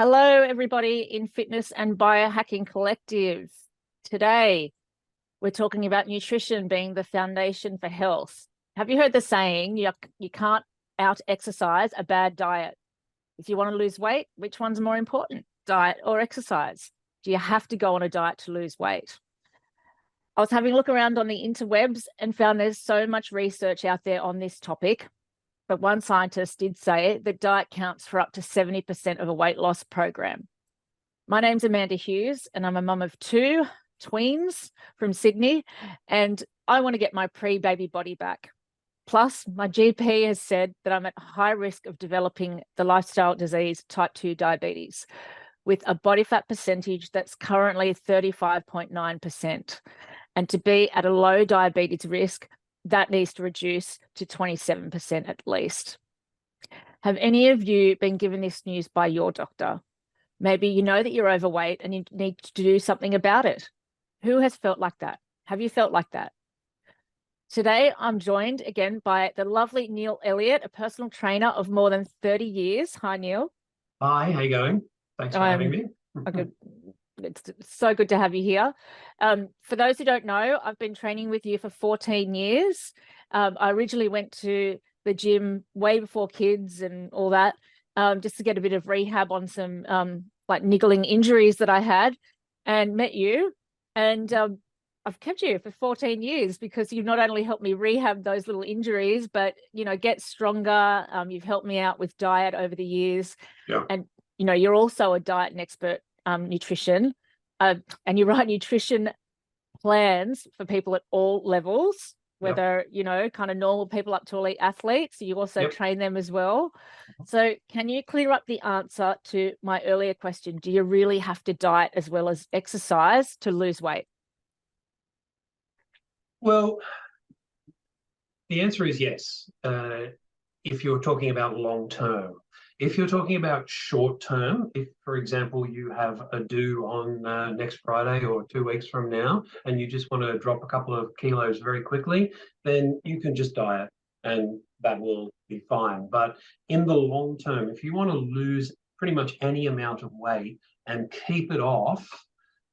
Hello, everybody in Fitness and Biohacking Collective. Today, we're talking about nutrition being the foundation for health. Have you heard the saying, you can't out-exercise a bad diet? If you want to lose weight, which one's more important, diet or exercise? Do you have to go on a diet to lose weight? I was having a look around on the interwebs and found there's so much research out there on this topic. But one scientist did say that diet counts for up to 70% of a weight loss program. My name's Amanda Hughes, and I'm a mum of two tweens from Sydney, and I want to get my pre-baby body back. Plus, my GP has said that I'm at high risk of developing the lifestyle disease type 2 diabetes, with a body fat percentage that's currently 35.9%. And to be at a low diabetes risk, that needs to reduce to 27% at least. Have any of you been given this news by your doctor? Maybe you know that you're overweight and you need to do something about it. Who has felt like that? Have you felt like that? Today, I'm joined again by the lovely Neil Elliott, a personal trainer of more than 30 years. Hi, Neil. Hi, how you going? Thanks for having me. It's so good to have you here. For those who don't know, I've been training with you for 14 years. I originally went to the gym way before kids and all that, just to get a bit of rehab on some like niggling injuries that I had, and met you. And I've kept you for 14 years because you've not only helped me rehab those little injuries, but, get stronger. You've helped me out with diet over the years. Yeah. And, you're also a diet and expert nutrition, and you write nutrition plans for people at all levels, whether kind of normal people up to elite athletes. You also train them as well. So can you clear up the answer to my earlier question? Do you really have to diet as well as exercise to lose weight? Well, the answer is yes, if you're talking about long term. If you're talking about short term, if, for example, you have a due on next Friday or 2 weeks from now, and you just want to drop a couple of kilos very quickly, then you can just diet and that will be fine. But in the long term, if you want to lose pretty much any amount of weight and keep it off,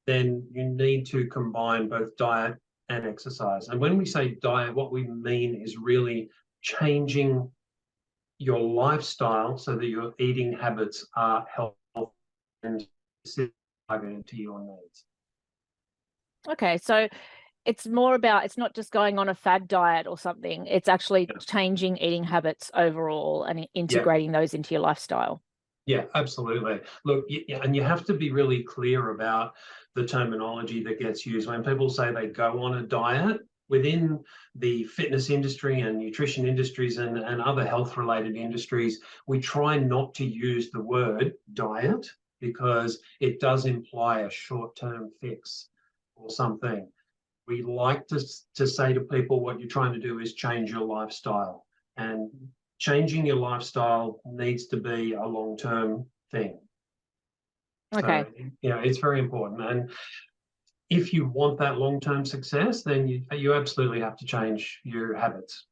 then you need to combine both diet and exercise. And when we say diet, what we mean is really changing your lifestyle so that your eating habits are healthy and targeted to your needs. Okay, so it's more about, it's not just going on a fad diet or something, it's actually changing eating habits overall and integrating those into your lifestyle. Yeah, absolutely. Look, and you have to be really clear about the terminology that gets used. When people say they go on a diet, within the fitness industry and nutrition industries and other health-related industries, we try not to use the word diet because it does imply a short-term fix or something. We like to say to people, what you're trying to do is change your lifestyle. And changing your lifestyle needs to be a long-term thing. Okay. So, it's very important. And if you want that long-term success, then you absolutely have to change your habits.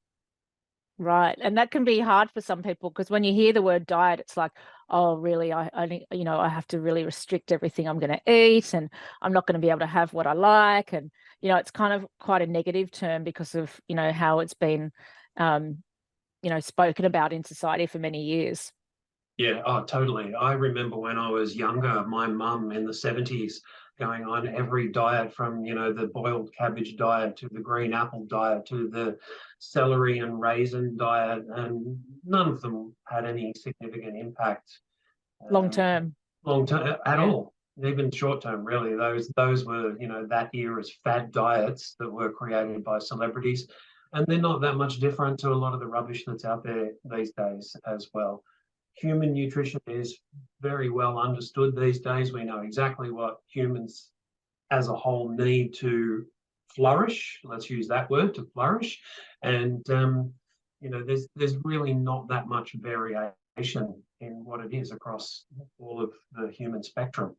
Right. And that can be hard for some people because when you hear the word diet, it's like, oh, really, I have to really restrict everything I'm going to eat and I'm not going to be able to have what I like. And, it's kind of quite a negative term because of, how it's been, spoken about in society for many years. Yeah, oh, totally. I remember when I was younger, my mum in the 70s going on every diet from, the boiled cabbage diet to the green apple diet to the celery and raisin diet, and none of them had any significant impact. Long term at all, even short term, really. Those were, that era's fad diets that were created by celebrities, and they're not that much different to a lot of the rubbish that's out there these days as well. Human nutrition is very well understood these days. We know exactly what humans as a whole need to flourish. Let's use that word, to flourish. And, there's really not that much variation in what it is across all of the human spectrum.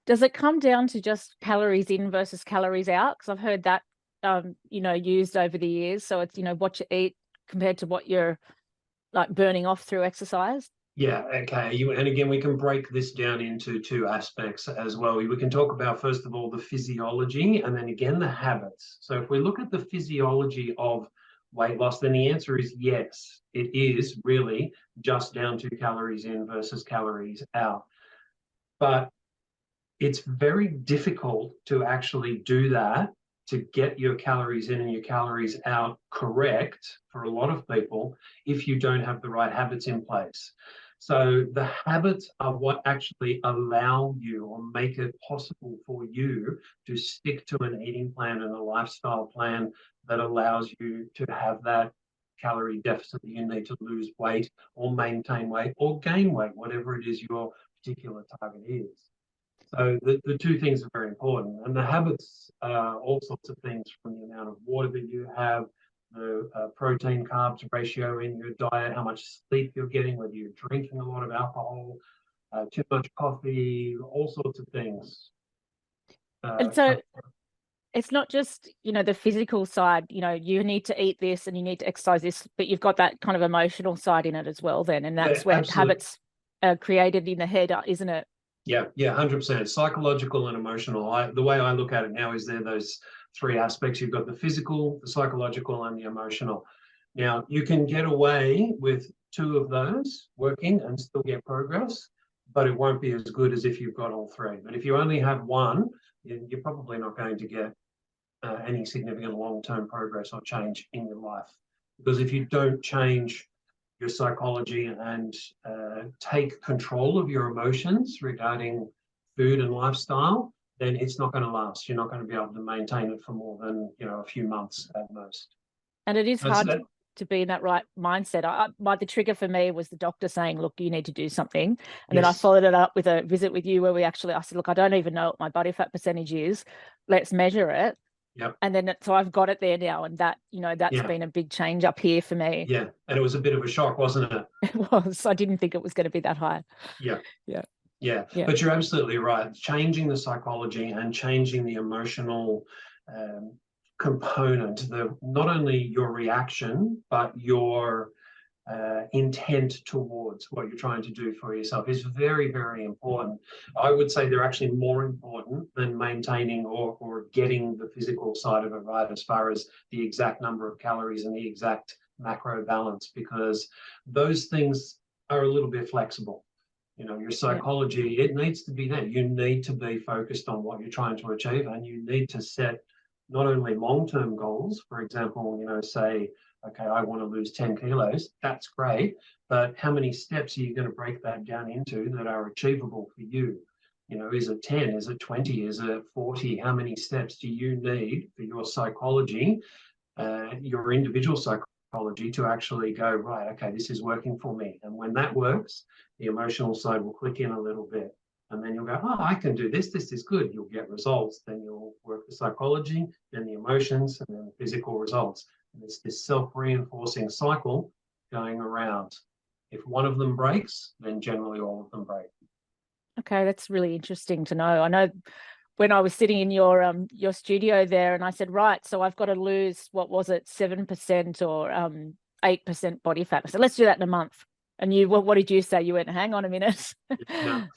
Does it come down to just calories in versus calories out? Because I've heard that, used over the years. So it's, what you eat compared to what you're like burning off through exercise. Yeah, okay. And again, we can break this down into two aspects as well. We can talk about, first of all, the physiology and then again, the habits. So if we look at the physiology of weight loss, then the answer is yes, it is really just down to calories in versus calories out. But it's very difficult to actually do that, to get your calories in and your calories out correct for a lot of people if you don't have the right habits in place. So the habits are what actually allow you or make it possible for you to stick to an eating plan and a lifestyle plan that allows you to have that calorie deficit that you need to lose weight or maintain weight or gain weight, whatever it is your particular target is. So the two things are very important. And the habits are all sorts of things, from the amount of water that you have, the protein carbs ratio in your diet, how much sleep you're getting, whether you're drinking a lot of alcohol, too much coffee, all sorts of things. And so it's not just, the physical side, you need to eat this and you need to exercise this, but you've got that kind of emotional side in it as well then. And that's where habits are created in the head, isn't it? Yeah, 100%. Psychological and emotional. The way I look at it now is there those three aspects. You've got the physical, the psychological, and the emotional. Now, you can get away with two of those working and still get progress, but it won't be as good as if you've got all three. But if you only have one, you're probably not going to get any significant long-term progress or change in your life. Because if you don't change your psychology and take control of your emotions regarding food and lifestyle, then it's not going to last. You're not going to be able to maintain it for more than a few months at most. And it is hard to be in that right mindset. The trigger for me was the doctor saying, look, you need to do something. And then I followed it up with a visit with you where I said, look, I don't even know what my body fat percentage is. Let's measure it. Yep. And then so I've got it there now, and that's been a big change up here for me. Yeah, and it was a bit of a shock, wasn't it? It was. I didn't think it was going to be that high. Yeah. Yeah. But you're absolutely right. Changing the psychology and changing the emotional component, not only your reaction but your intent towards what you're trying to do for yourself is very, very important. I would say they're actually more important than maintaining or getting the physical side of it right, as far as the exact number of calories and the exact macro balance, because those things are a little bit flexible. Your psychology, it needs to be there. You need to be focused on what you're trying to achieve, and you need to set not only long-term goals, for example, say, okay, I want to lose 10 kilos. That's great. But how many steps are you going to break that down into that are achievable for you? Is it 10? Is it 20? Is it 40? How many steps do you need for your psychology, your individual psychology, to actually go, right, okay, this is working for me. And when that works, the emotional side will click in a little bit. And then you'll go, oh, I can do this. This is good. You'll get results. Then you'll work the psychology, then the emotions, and then the physical results. And it's this self-reinforcing cycle going around. If one of them breaks, then generally all of them break. Okay, that's really interesting to know. I know when I was sitting in your studio there, and I said, right, so I've got to lose, what was it, 7% or 8% body fat. I said, let's do that in a month. And what did you say? You went, hang on a minute. No,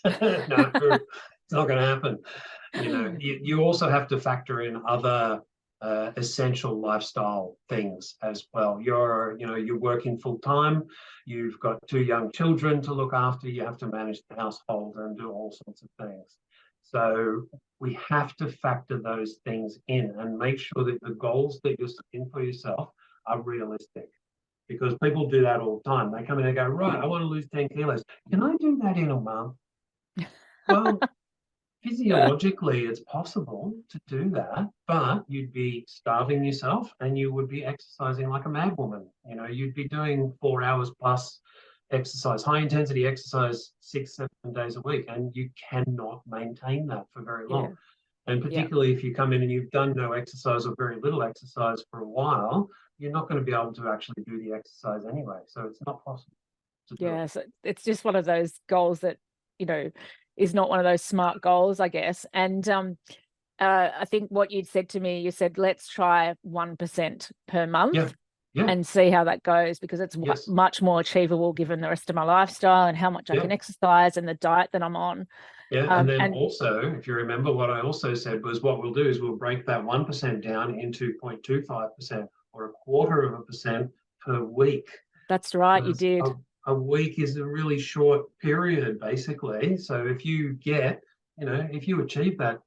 no, it's not going to happen. You also have to factor in other essential lifestyle things as well. You're working full time. You've got 2 young children to look after. You have to manage the household and do all sorts of things. So we have to factor those things in and make sure that the goals that you're setting for yourself are realistic. Because people do that all the time. They come in and go, right, I want to lose 10 kilos. Can I do that in a month? Well, physiologically, it's possible to do that, but you'd be starving yourself and you would be exercising like a madwoman. You'd be doing 4 hours plus exercise, high intensity exercise, 6-7 days a week, and you cannot maintain that for very long. And particularly if you come in and you've done no exercise or very little exercise for a while, you're not going to be able to actually do the exercise anyway. So it's not possible to do it. So it's just one of those goals that, is not one of those smart goals, I guess. And I think what you'd said to me, you said, let's try 1% per month. Yeah. and see how that goes, because it's Yes. much more achievable given the rest of my lifestyle and how much I can exercise and the diet that I'm on. Yeah, and then And also, if you remember, what I also said was what we'll do is we'll break that 1% down into 0.25% or 1/4% per week. that's right, you Because did. a week is a really short period, basically. So if you get, if you achieve that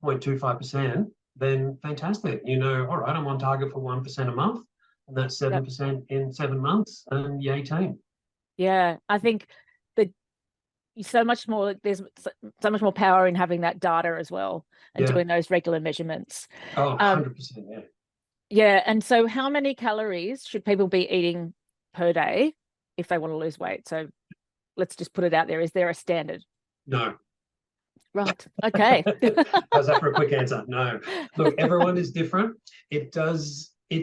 0.25%, then fantastic. All right, I'm on target for 1% a month, and that's Yep. 7% in 7 months, and yay team. Yeah, I think that so much more, there's so much more power in having that data as well and Yeah. doing those regular measurements. Oh, Um, 100%. Yeah. yeah, and so how many calories should people be eating per day if they want to lose weight? So let's just put it out there. Is there a standard? No. Right. Okay. How's that for a quick answer? No. Look, everyone is different. It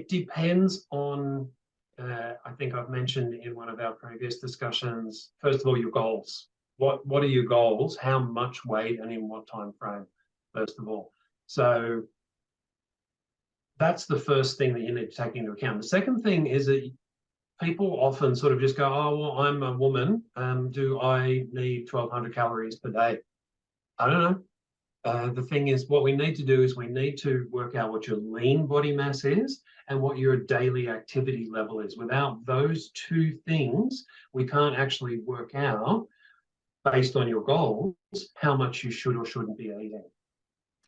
depends on, I think I've mentioned in one of our previous discussions, first of all, your goals. What are your goals? How much weight and in what time frame, first of all. So that's the first thing that you need to take into account. The second thing is that people often sort of just go, oh, well, I'm a woman. Do I need 1,200 calories per day? I don't know. The thing is, what we need to do is we need to work out what your lean body mass is and what your daily activity level is. Without those two things, we can't actually work out, based on your goals, how much you should or shouldn't be eating.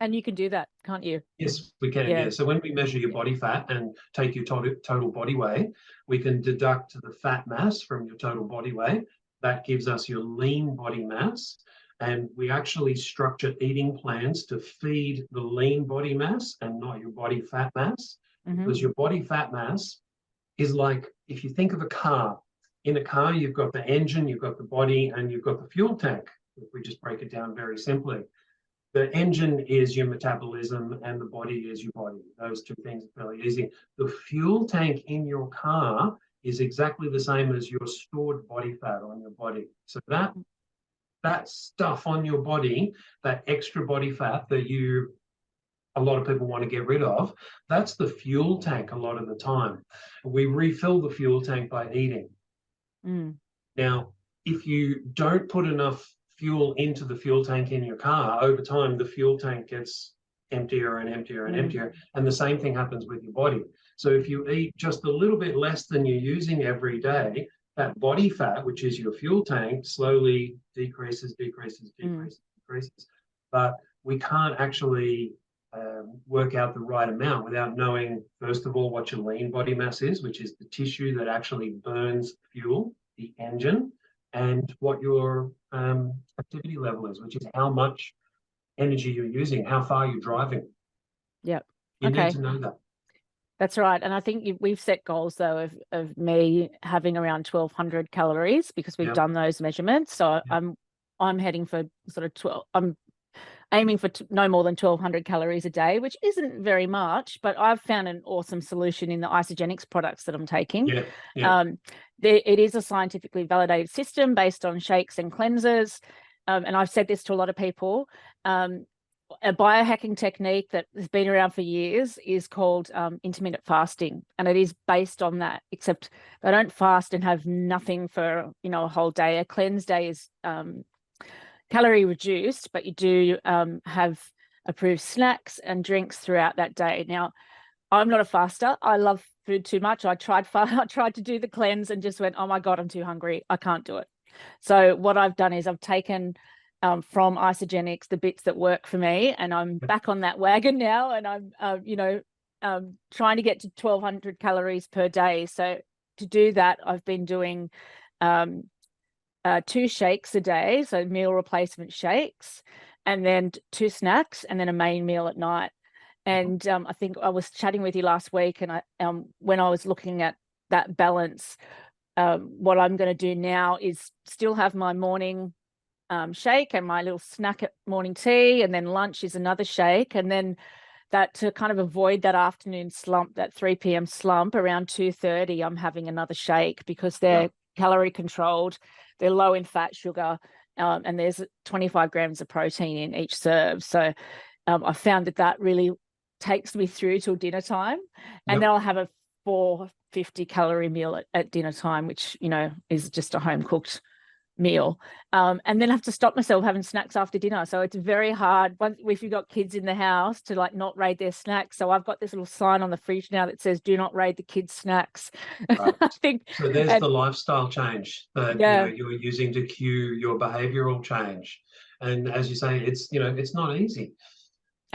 And you can do that, can't you? Yes, we can. Yeah. Yeah. So when we measure your body fat and take your total body weight, we can deduct the fat mass from your total body weight. That gives us your lean body mass. And we actually structure eating plans to feed the lean body mass and not your body fat mass. Because your body fat mass is like, if you think of a car, in a car, you've got the engine, you've got the body, and you've got the fuel tank. If we just break it down very simply. The engine is your metabolism and the body is your body. Those two things are fairly easy. The fuel tank in your car is exactly the same as your stored body fat on your body. So that stuff on your body, that extra body fat that a lot of people want to get rid of, that's the fuel tank a lot of the time. We refill the fuel tank by eating. Now, if you don't put enough fuel into the fuel tank in your car, over time, the fuel tank gets emptier and emptier and emptier. And the same thing happens with your body. So if you eat just a little bit less than you're using every day, that body fat, which is your fuel tank, slowly decreases. But we can't actually work out the right amount without knowing, first of all, what your lean body mass is, which is the tissue that actually burns fuel, the engine, and what your activity level is, which is how much energy you're using, how far you're driving. Yep. You Okay. need to know that. That's right. And I think we've set goals, though, of me having around 1,200 calories because we've done those measurements. So I'm heading for sort of 12. I'm aiming for no more than 1,200 calories a day, which isn't very much, but I've found an awesome solution in the isogenics products that I'm taking. It is a scientifically validated system based on shakes and cleansers. And I've said this to a lot of people. A biohacking technique that has been around for years is called intermittent fasting. And it is based on that, except they don't fast and have nothing for, a whole day. A cleanse day is calorie reduced, but you do have approved snacks and drinks throughout that day. Now, I'm not a faster. I love food too much. I tried to do the cleanse and just went, oh my God, I'm too hungry. I can't do it. So what I've done is I've taken from isogenics the bits that work for me, and I'm back on that wagon now, and I'm trying to get to 1,200 calories per day. So to do that, I've been doing 2 shakes a day, so meal replacement shakes, and then 2 snacks, and then a main meal at night. And I think I was chatting with you last week, and when I was looking at that balance, what I'm going to do now is still have my morning shake and my little snack at morning tea, and then lunch is another shake, and then that, to kind of avoid that afternoon slump, that 3 p.m. slump, around 2:30, I'm having another shake because they're calorie controlled, they're low in fat, sugar, and there's 25 grams of protein in each serve. So I found that really takes me through till dinner time, and then I'll have 450-calorie meal at dinner time, which, you know, is just a home cooked meal, and then have to stop myself having snacks after dinner. So it's very hard if you've got kids in the house to like not raid their snacks. So I've got this little sign on the fridge now that says do not raid the kids snacks. Right. I think So there's the lifestyle change that yeah, you're using to cue your behavioral change. And as you say, it's it's not easy.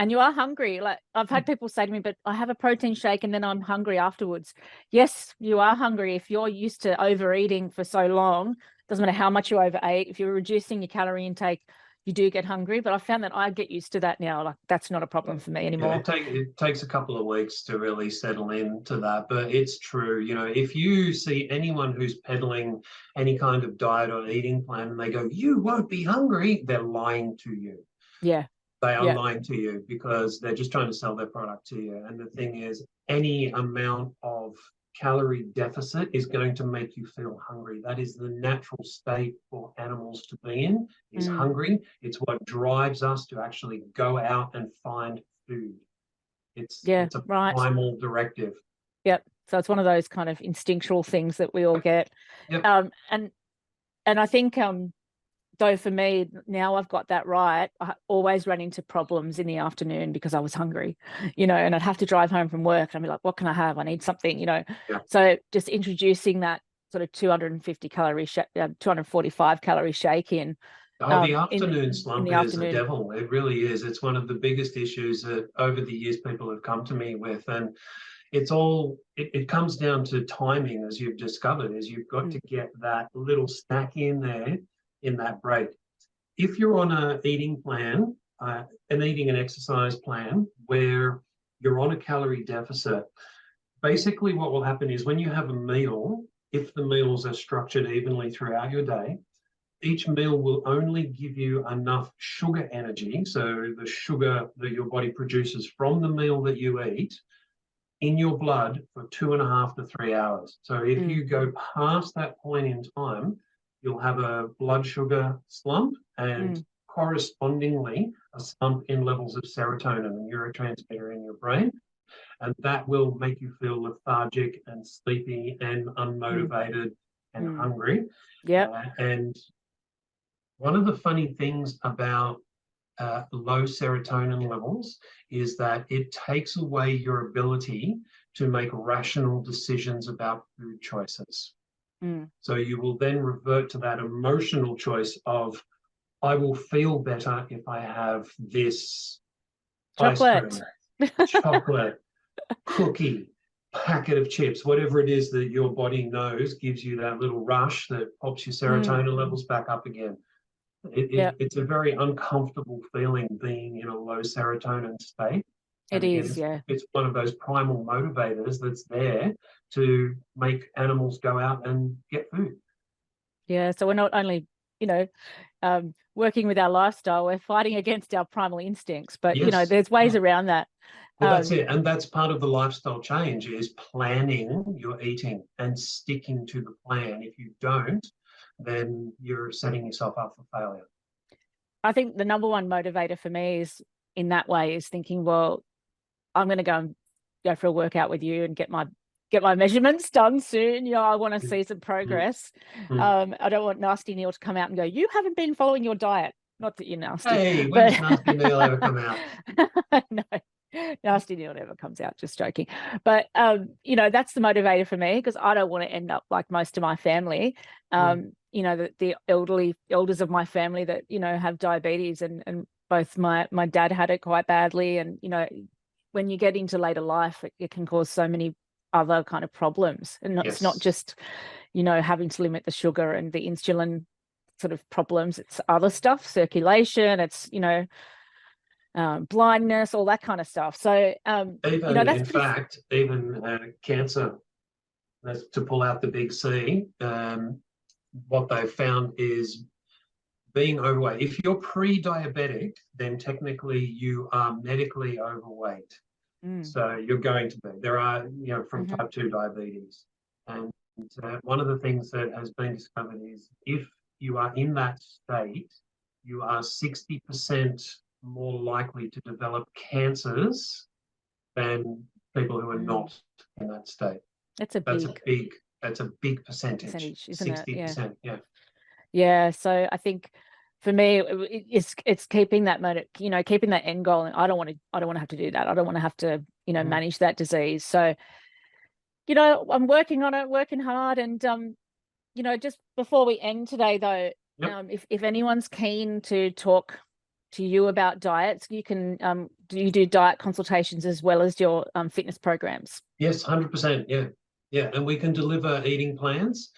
and you are hungry. Like I've had people say to me, but I have a protein shake and then I'm hungry afterwards. Yes, you are hungry. If you're used to overeating for so long, doesn't matter how much you overate, if you're reducing your calorie intake, you do get hungry. But I found that I get used to that now. Like that's not a problem for me anymore. It takes a couple of weeks to really settle into that, but it's true. If you see anyone who's peddling any kind of diet or eating plan and they go, "You won't be hungry," they're lying to you. Yeah. They are Yeah. lying to you because they're just trying to sell their product to you. And the thing is, any amount of calorie deficit is going to make you feel hungry. That is the natural state for animals to be in, is hungry. It's what drives us to actually go out and find food. It's a right. primal directive. Yep. So it's one of those kind of instinctual things that we all get. Yep. And I think though for me now I've got that right, I always run into problems in the afternoon because I was hungry, and I'd have to drive home from work and I'd be like, what can I have? I need something, Yeah. So just introducing that sort of 250 calorie 245 calorie shake in. The afternoon slump the is afternoon. a devil. It really is. It's one of the biggest issues that over the years people have come to me with. And it comes down to timing, as you've discovered, is you've got to get that little snack in there in that break. If you're on an eating plan, an eating and exercise plan where you're on a calorie deficit, basically what will happen is when you have a meal, if the meals are structured evenly throughout your day, each meal will only give you enough sugar energy, so the sugar that your body produces from the meal that you eat, in your blood for 2.5 to 3 hours. So if you go past that point in time, you'll have a blood sugar slump and correspondingly a slump in levels of serotonin, a neurotransmitter in your brain. And that will make you feel lethargic and sleepy and unmotivated and hungry. Yeah. And one of the funny things about low serotonin levels is that it takes away your ability to make rational decisions about food choices. So you will then revert to that emotional choice of, I will feel better if I have this chocolate, chocolate, cookie, packet of chips, whatever it is that your body knows gives you that little rush that pops your serotonin levels back up again. It's a very uncomfortable feeling being in a low serotonin state. It is, yeah. It's one of those primal motivators that's there to make animals go out and get food. Yeah, so we're not only, working with our lifestyle, we're fighting against our primal instincts, but, Yes. there's ways around that. Well, that's it. And that's part of the lifestyle change is planning your eating and sticking to the plan. If you don't, then you're setting yourself up for failure. I think the number one motivator for me is in that way is thinking, well, I'm going to go for a workout with you and get my measurements done soon. I want to see some progress. I don't want Nasty Neil to come out and go, you haven't been following your diet. Not that you're nasty. Hey, when does Nasty Neil ever come out? No, Nasty Neil never comes out, just joking. But, that's the motivator for me because I don't want to end up like most of my family. The elders of my family that, have diabetes and both my dad had it quite badly. And, when you get into later life, it can cause so many other kind of problems. And it's not just, having to limit the sugar and the insulin sort of problems. It's other stuff, circulation, it's, blindness, all that kind of stuff. So, even cancer, to pull out the big C, what they've found is being overweight. If you're pre-diabetic, then technically you are medically overweight. So you're going to be. There are, from type 2 diabetes. And one of the things that has been discovered is if you are in that state, you are 60% more likely to develop cancers than people who are not in that state. That's a That's big a big percentage, isn't it? Yeah. 60%. Yeah. Yeah. So I think for me, it's keeping that keeping that end goal. And I don't want to have to do that. I don't want to have to, manage that disease. So, I'm working on it, working hard. And, just before we end today, though, Yep. If anyone's keen to talk to you about diets, you can, do you do diet consultations as well as your fitness programs? Yes, 100%. Yeah. Yeah. And we can deliver eating plans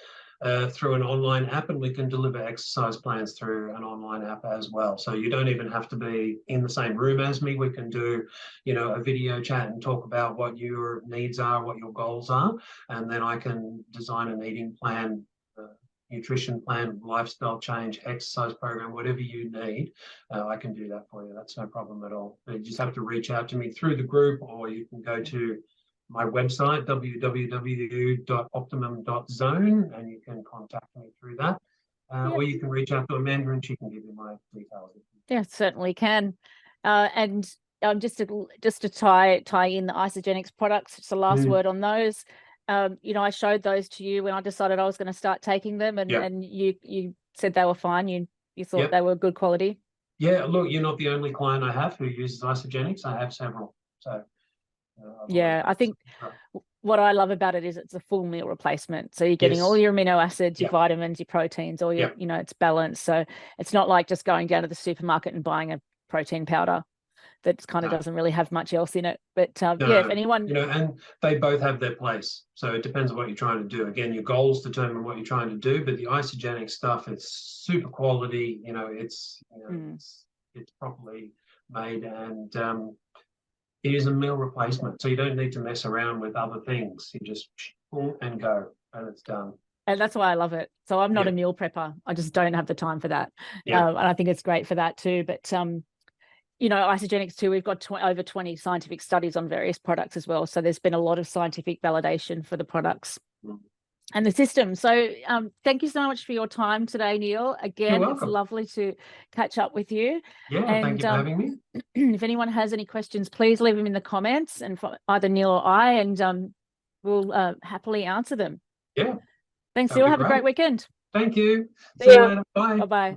through an online app, and we can deliver exercise plans through an online app as well. So you don't even have to be in the same room as me. We can do, a video chat and talk about what your needs are, what your goals are, and then I can design an eating plan, nutrition plan, lifestyle change, exercise program, whatever you need. I can do that for you. That's no problem at all. You just have to reach out to me through the group, or you can go to my website, www.optimum.zone, and you can contact me through that. Or you can reach out to Amanda and she can give you my details. Yeah, certainly can. And just to tie in the Isogenics products, just the last word on those. I showed those to you when I decided I was going to start taking them, and you said they were fine. You thought they were good quality. Yeah, look, you're not the only client I have who uses Isogenics. I have several. So yeah, I think what I love about it is it's a full meal replacement. So you're getting all your amino acids, your vitamins, your proteins, all your, it's balanced. So it's not like just going down to the supermarket and buying a protein powder that kind of doesn't really have much else in it. But if anyone, and they both have their place. So it depends on what you're trying to do. Again, your goals determine what you're trying to do, but the isogenic stuff, it's super quality. It's properly made, and it is a meal replacement. So you don't need to mess around with other things. You just and go, and it's done. And that's why I love it. So I'm not a meal prepper. I just don't have the time for that. And I think it's great for that too. But Isogenics too, we've got over 20 scientific studies on various products as well. So there's been a lot of scientific validation for the products and the system. So thank you so much for your time today, Neil. Again, it's lovely to catch up with you. Yeah, and thank you for having me. If anyone has any questions, please leave them in the comments, and for either Neil or I, and we'll happily answer them. Yeah. Thanks, Neil. Have a great weekend. Thank you. See you later. Bye. Bye-bye.